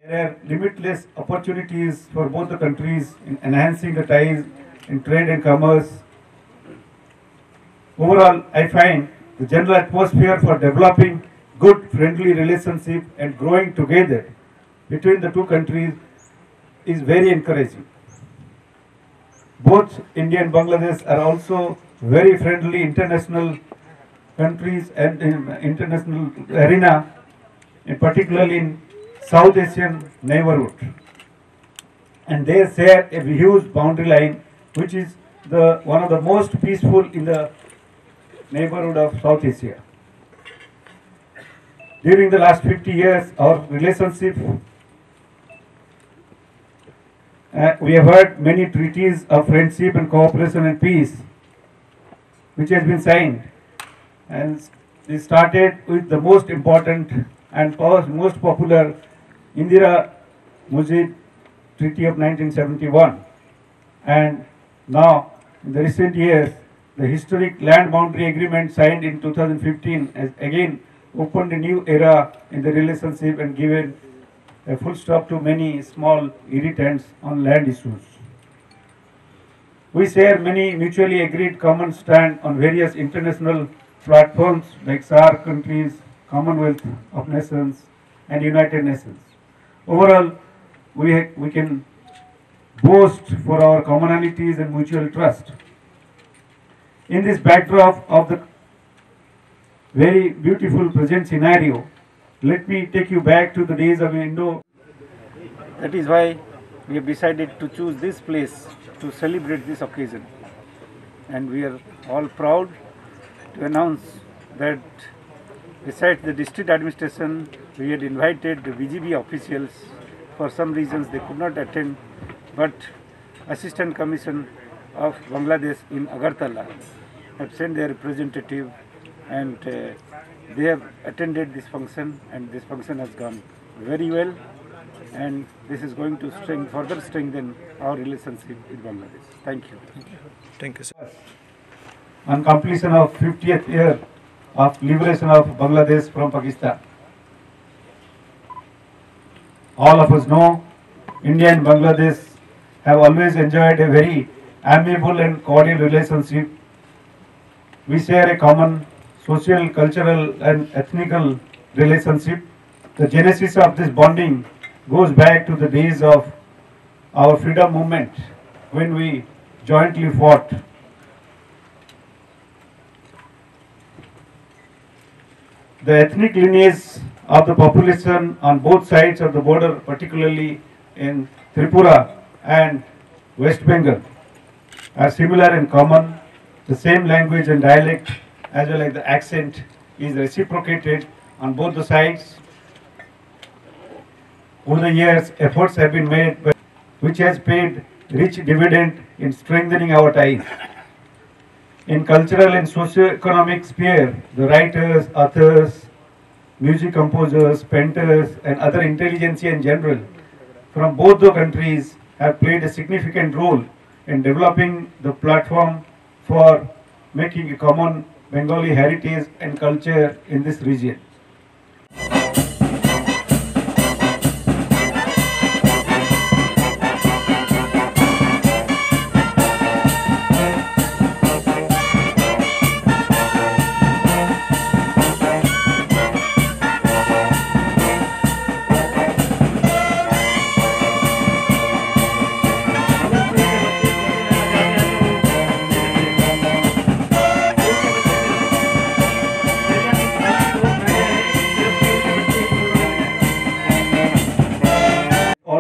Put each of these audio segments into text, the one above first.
There are limitless opportunities for both the countries in enhancing the ties in trade and commerce. Overall, I find the general atmosphere for developing good friendly relationship and growing together between the two countries is very encouraging. Both India and Bangladesh are also very friendly international countries and in international arena, and particularly in South Asian neighborhood. And they share a huge boundary line, which is the one of the most peaceful in the neighborhood of South Asia. During the last 50 years, our relationship, we have heard many treaties of friendship and cooperation and peace, which has been signed. And it started with the most important and most popular Indira Mujib Treaty of 1971. And now, in the recent years, the historic land boundary agreement signed in 2015 has again opened a new era in the relationship and given a full stop to many small irritants on land issues. We share many mutually agreed common stand on various international platforms like SAARC countries, Commonwealth of Nations, and United Nations. Overall, we can boast for our commonalities and mutual trust. In this backdrop of the very beautiful present scenario, let me take you back to the days of Indo. That is why we have decided to choose this place to celebrate this occasion. And we are all proud to announce that besides the district administration, we had invited the BGB officials. For some reasons they could not attend, but Assistant Commission of Bangladesh in Agartala have sent their representative, and they have attended this function, and this function has gone very well, and this is going to further strengthen our relationship with Bangladesh. Thank you. Thank you, sir. On completion of 50th year of liberation of Bangladesh from Pakistan, all of us know India and Bangladesh have always enjoyed a very amiable and cordial relationship. We share a common social, cultural and ethnical relationship. The genesis of this bonding goes back to the days of our freedom movement when we jointly fought. The ethnic lineage of the population on both sides of the border, particularly in Tripura and West Bengal, are similar and common. The same language and dialect as well as the accent is reciprocated on both the sides. Over the years, efforts have been made which has paid rich dividend in strengthening our ties. In cultural and socio-economic sphere, the writers, authors, music composers, painters and other intelligentsia in general from both the countries have played a significant role in developing the platform for making a common Bengali heritage and culture in this region.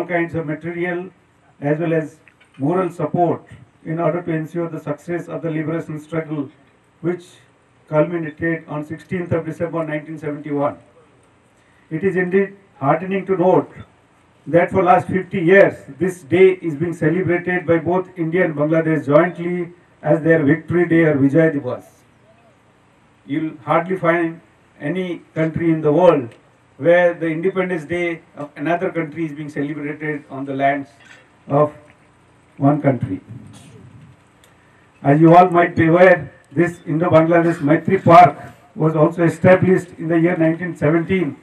Kinds of material as well as moral support in order to ensure the success of the liberation struggle, which culminated on 16th of December 1971. It is indeed heartening to note that for last 50 years, this day is being celebrated by both India and Bangladesh jointly as their Victory Day or Vijay Diwas. You'll hardly find any country in the world where the Independence Day of another country is being celebrated on the lands of one country. As you all might be aware, this Indo-Bangladesh Maitri Park was also established in the year 1917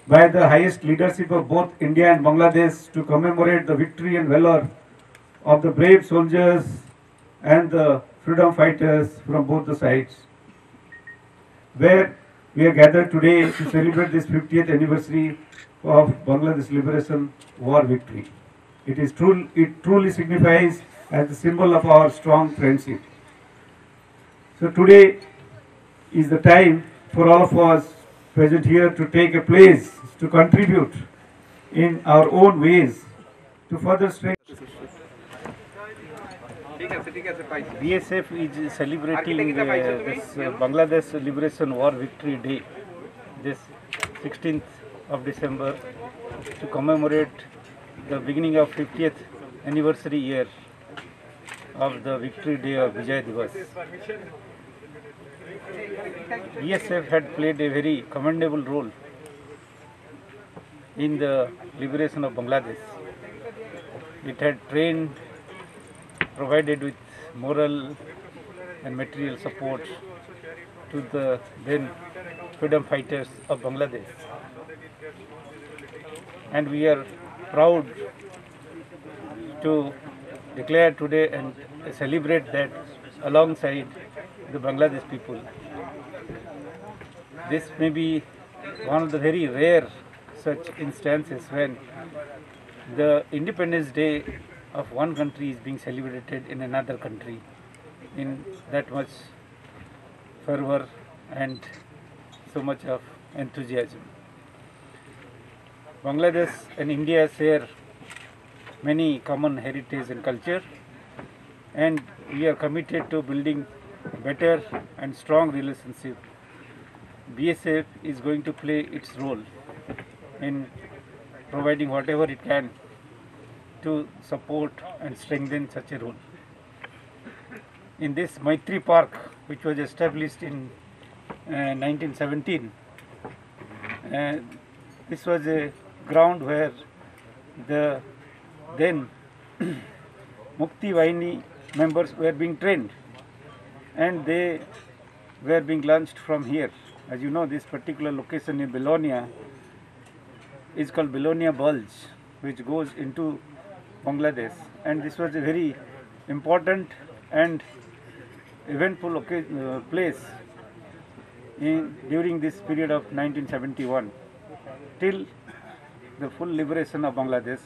by the highest leadership of both India and Bangladesh to commemorate the victory and valor of the brave soldiers and the freedom fighters from both the sides. Where we are gathered today to celebrate this 50th anniversary of Bangladesh Liberation War victory. It truly signifies as the symbol of our strong friendship. So today is the time for all of us present here to take a place to contribute in our own ways to further strengthen. BSF is celebrating this Bangladesh Liberation War Victory Day, this 16th of December, to commemorate the beginning of 50th anniversary year of the Victory Day of Vijay Diwas. BSF had played a very commendable role in the liberation of Bangladesh. It had trained, provided with moral and material support to the then freedom fighters of Bangladesh. And we are proud to declare today and celebrate that alongside the Bangladesh people. This may be one of the very rare such instances when the Independence Day of one country is being celebrated in another country in that much fervor and so much of enthusiasm. Bangladesh and India share many common heritage and culture, and we are committed to building better and strong relationship. BSF is going to play its role in providing whatever it can to support and strengthen such a role. In this Maitri Park, which was established in 1917, this was a ground where the then Mukti Vahini members were being trained, and they were being launched from here. As you know, this particular location in Belonia is called Belonia Bulge, which goes into Bangladesh, and this was a very important and eventful place during this period of 1971 till the full liberation of Bangladesh.